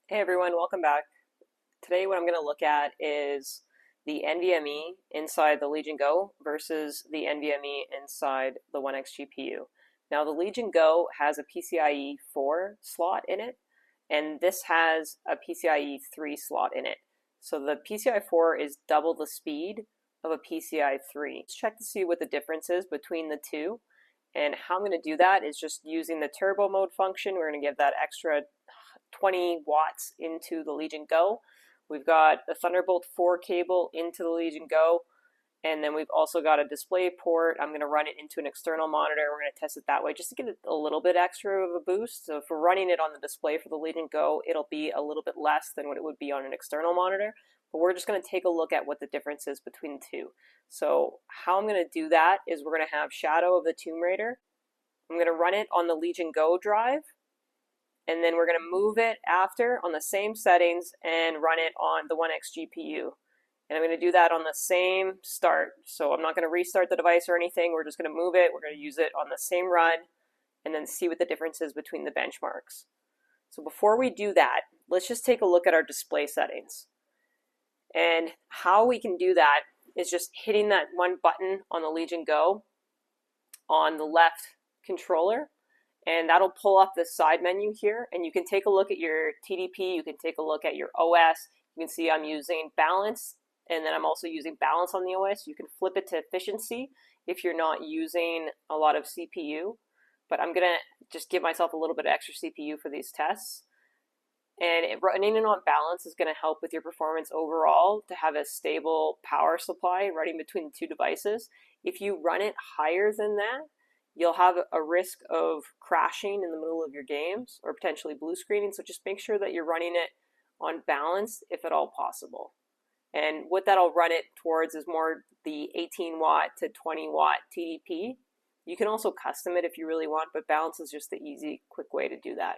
Hey everyone, welcome back. Today what I'm going to look at is the NVMe inside the Legion Go versus the NVMe inside the ONEXGPU. Now the Legion Go has a PCIe 4 slot in it, and this has a PCIe 3 slot in it. So the PCIe 4 is double the speed of a PCIe 3. Let's check to see what the difference is between the two. And how I'm going to do that is just using the turbo mode function. We're going to give that extra 20 watts into the Legion Go. We've got a Thunderbolt 4 cable into the Legion Go, and then we've also got a display port. I'm going to run it into an external monitor. We're going to test it that way just to get it a little bit extra of a boost. So if we're running it on the display for the Legion Go, it'll be a little bit less than what it would be on an external monitor. But we're just going to take a look at what the difference is between the two. So how I'm going to do that is we're going to have Shadow of the Tomb Raider. I'm going to run it on the Legion Go drive, and then we're going to move it after on the same settings and run it on the ONEXGPU. And I'm going to do that on the same start. So I'm not going to restart the device or anything. We're just going to move it. We're going to use it on the same run and then see what the difference is between the benchmarks. So before we do that, let's just take a look at our display settings. And how we can do that is just hitting that one button on the Legion Go on the left controller, and that'll pull up this side menu here, and you can take a look at your TDP, you can take a look at your OS. You can see I'm using balance, and then I'm also using balance on the OS. You can flip it to efficiency if you're not using a lot of CPU, but I'm gonna just give myself a little bit of extra CPU for these tests. And running it on balance is going to help with your performance overall to have a stable power supply running between the two devices. If you run it higher than that, you'll have a risk of crashing in the middle of your games or potentially blue screening. So just make sure that you're running it on balance if at all possible. And what that'll run it towards is more the 18 watt to 20 watt TDP. You can also custom it if you really want, but balance is just the easy, quick way to do that.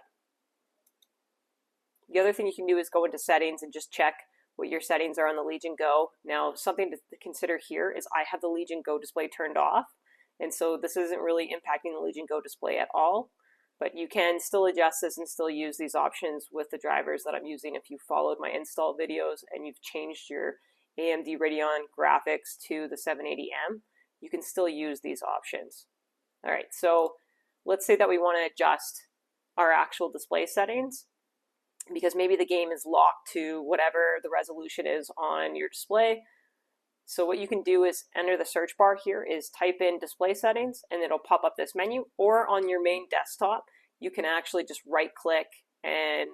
The other thing you can do is go into settings and just check what your settings are on the Legion Go. Now, something to consider here is I have the Legion Go display turned off, and so this isn't really impacting the Legion Go display at all, but you can still adjust this and still use these options with the drivers that I'm using. If you followed my install videos and you've changed your AMD Radeon graphics to the 780M, you can still use these options. All right, so let's say that we want to adjust our actual display settings, because maybe the game is locked to whatever the resolution is on your display. So what you can do is enter the search bar here is type in display settings, and it'll pop up this menu. Or on your main desktop, you can actually just right click and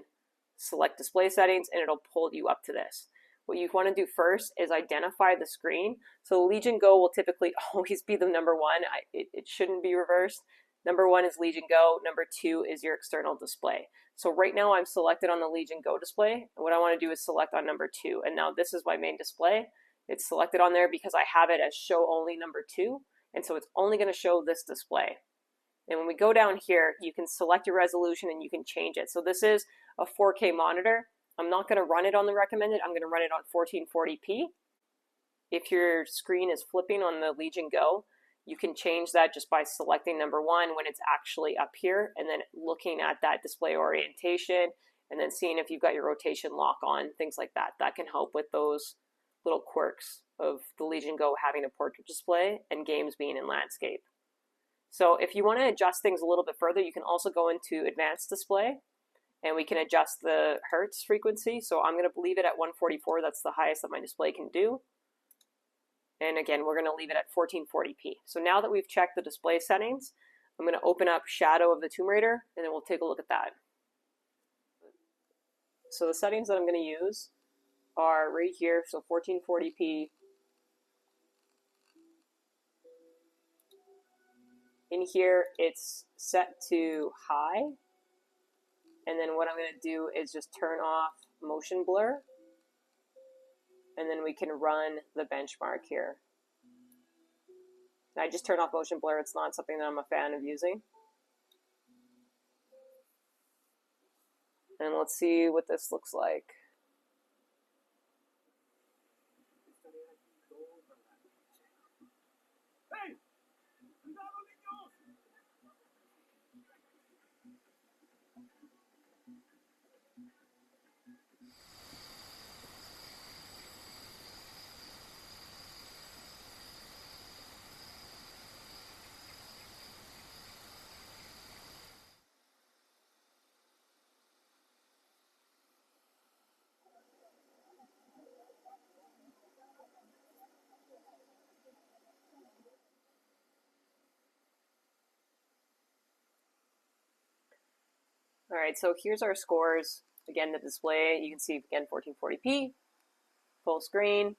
select display settings, and it'll pull you up to this. What you want to do first is identify the screen. So Legion Go will typically always be the number one. It shouldn't be reversed. Number one is Legion Go. Number two is your external display. So right now I'm selected on the Legion Go display. And what I want to do is select on number two. And now this is my main display. It's selected on there because I have it as show only number two. And so it's only going to show this display. And when we go down here, you can select your resolution and you can change it. So this is a 4K monitor. I'm not going to run it on the recommended. I'm going to run it on 1440p. If your screen is flipping on the Legion Go, you can change that just by selecting number one when it's actually up here, and then looking at that display orientation, and then seeing if you've got your rotation lock on, things like that. That can help with those little quirks of the Legion Go having a portrait display and games being in landscape. So if you want to adjust things a little bit further, you can also go into advanced display, and we can adjust the hertz frequency. So I'm going to leave it at 144. That's the highest that my display can do. And again, we're going to leave it at 1440p. So now that we've checked the display settings, I'm going to open up Shadow of the Tomb Raider, and then we'll take a look at that. So the settings that I'm going to use are right here, so 1440p. In here, it's set to high. And then what I'm going to do is just turn off motion blur. And then we can run the benchmark here. I just turned off motion blur. It's not something that I'm a fan of using. And let's see what this looks like. All right, so here's our scores. Again, the display, you can see again 1440p, full screen,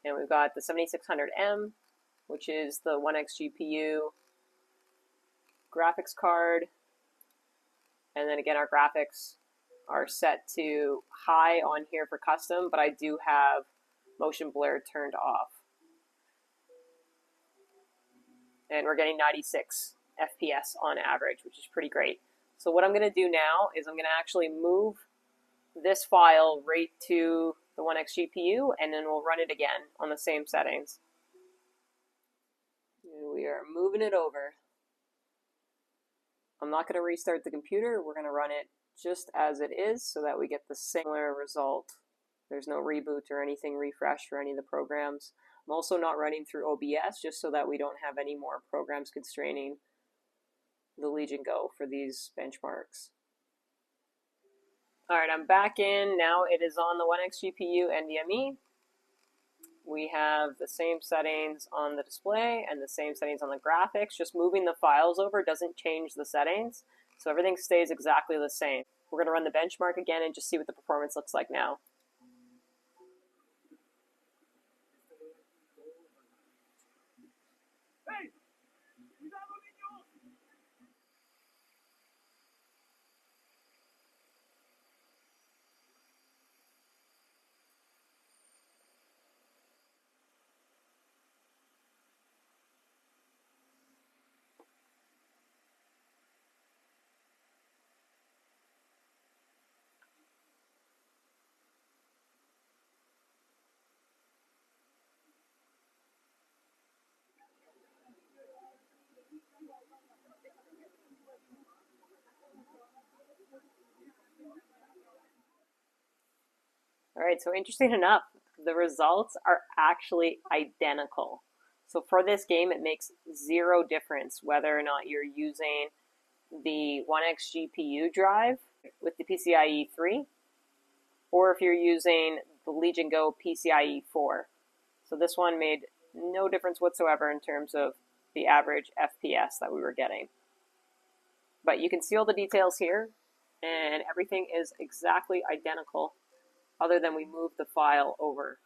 and we've got the 7600M, which is the 1XGPU graphics card, and then again our graphics are set to high on here for custom, but I do have motion blur turned off. And we're getting 96 FPS on average, which is pretty great. So what I'm going to do now is I'm going to actually move this file right to the 1XGPU, and then we'll run it again on the same settings. And we are moving it over. I'm not going to restart the computer. We're going to run it just as it is so that we get the similar result. There's no reboot or anything refresh for any of the programs. I'm also not running through OBS just so that we don't have any more programs constraining the Legion Go for these benchmarks. All right, I'm back in. Now it is on the 1XGPU NVMe. We have the same settings on the display and the same settings on the graphics. Just moving the files over doesn't change the settings, so everything stays exactly the same. We're going to run the benchmark again and just see what the performance looks like now. All right, so interesting enough, the results are actually identical. So for this game, it makes zero difference whether or not you're using the 1XGPU drive with the PCIe 3 or if you're using the Legion Go PCIe 4. So this one made no difference whatsoever in terms of the average FPS that we were getting. But you can see all the details here, and everything is exactly identical other than we moved the file over.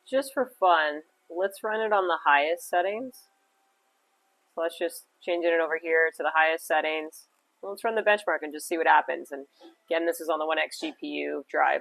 Just for fun, let's run it on the highest settings. So let's just change it over here to the highest settings. Let's run the benchmark and just see what happens. And again, this is on the 1XGPU drive.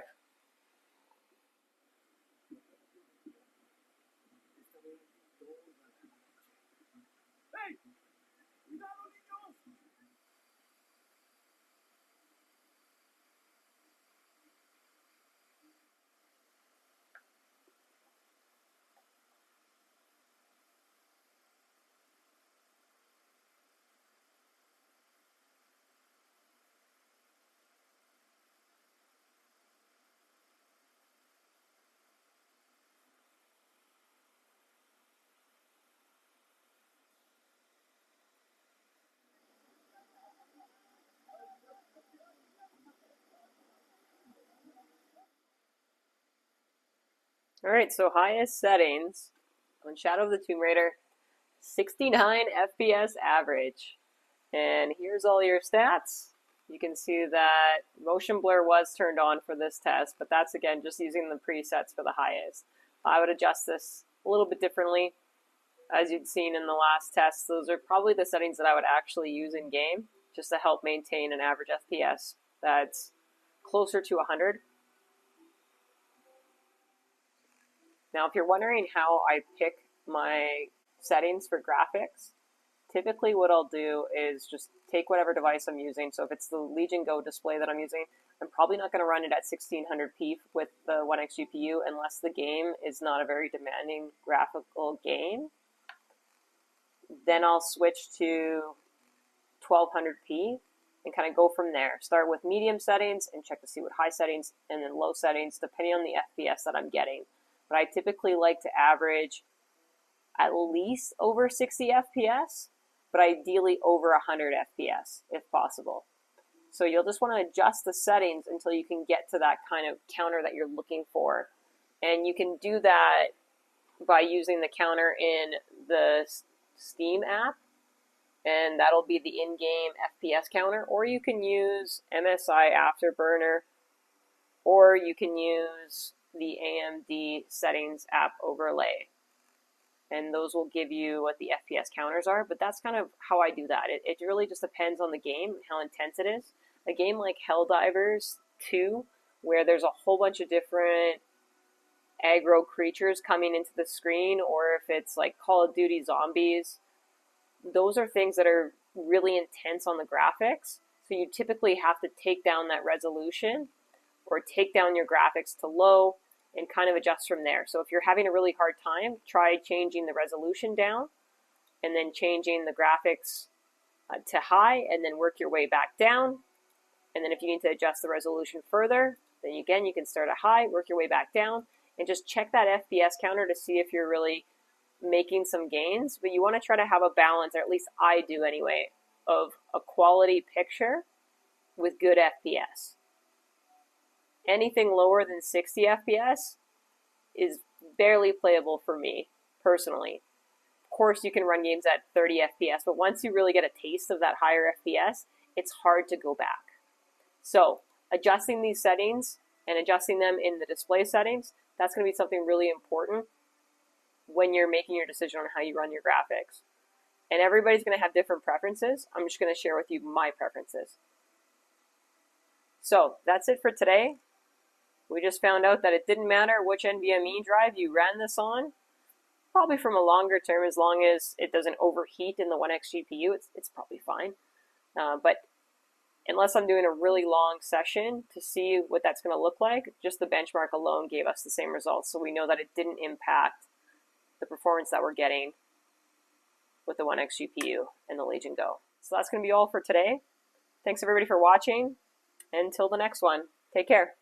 All right, so highest settings on Shadow of the Tomb Raider, 69 FPS average. And here's all your stats. You can see that motion blur was turned on for this test, but that's again just using the presets for the highest. I would adjust this a little bit differently. As you'd seen in the last test, those are probably the settings that I would actually use in game just to help maintain an average FPS that's closer to 100. Now, if you're wondering how I pick my settings for graphics, typically what I'll do is just take whatever device I'm using. So if it's the Legion Go display that I'm using, I'm probably not going to run it at 1600p with the 1XGPU unless the game is not a very demanding graphical game. Then I'll switch to 1200p and kind of go from there. Start with medium settings and check to see what high settings and then low settings depending on the FPS that I'm getting. But I typically like to average at least over 60 FPS, but ideally over 100 FPS if possible. So you'll just want to adjust the settings until you can get to that kind of counter that you're looking for. And you can do that by using the counter in the Steam app. and that'll be the in-game FPS counter, or you can use MSI Afterburner, or you can use the AMD settings app overlay. And those will give you what the FPS counters are, but that's kind of how I do that. It really just depends on the game, how intense it is. A game like Helldivers 2, where there's a whole bunch of different aggro creatures coming into the screen, or if it's like Call of Duty Zombies, those are things that are really intense on the graphics. So you typically have to take down that resolution or take down your graphics to low and kind of adjust from there. So if you're having a really hard time, try changing the resolution down and then changing the graphics to high, and then work your way back down. And then if you need to adjust the resolution further, then again, you can start at high, work your way back down, and just check that FPS counter to see if you're really making some gains. But you want to try to have a balance, or at least I do anyway, of a quality picture with good FPS. Anything lower than 60 FPS is barely playable for me, personally. Of course, you can run games at 30 FPS, but once you really get a taste of that higher FPS, it's hard to go back. So, adjusting these settings and adjusting them in the display settings, that's going to be something really important when you're making your decision on how you run your graphics. And everybody's going to have different preferences. I'm just going to share with you my preferences. So, that's it for today. We just found out that it didn't matter which NVMe drive you ran this on. Probably from a longer term, as long as it doesn't overheat in the ONEXGPU, it's probably fine. But unless I'm doing a really long session to see what that's going to look like, just the benchmark alone gave us the same results. So we know that it didn't impact the performance that we're getting with the ONEXGPU and the Legion Go. So that's going to be all for today. Thanks everybody for watching. Until the next one, take care.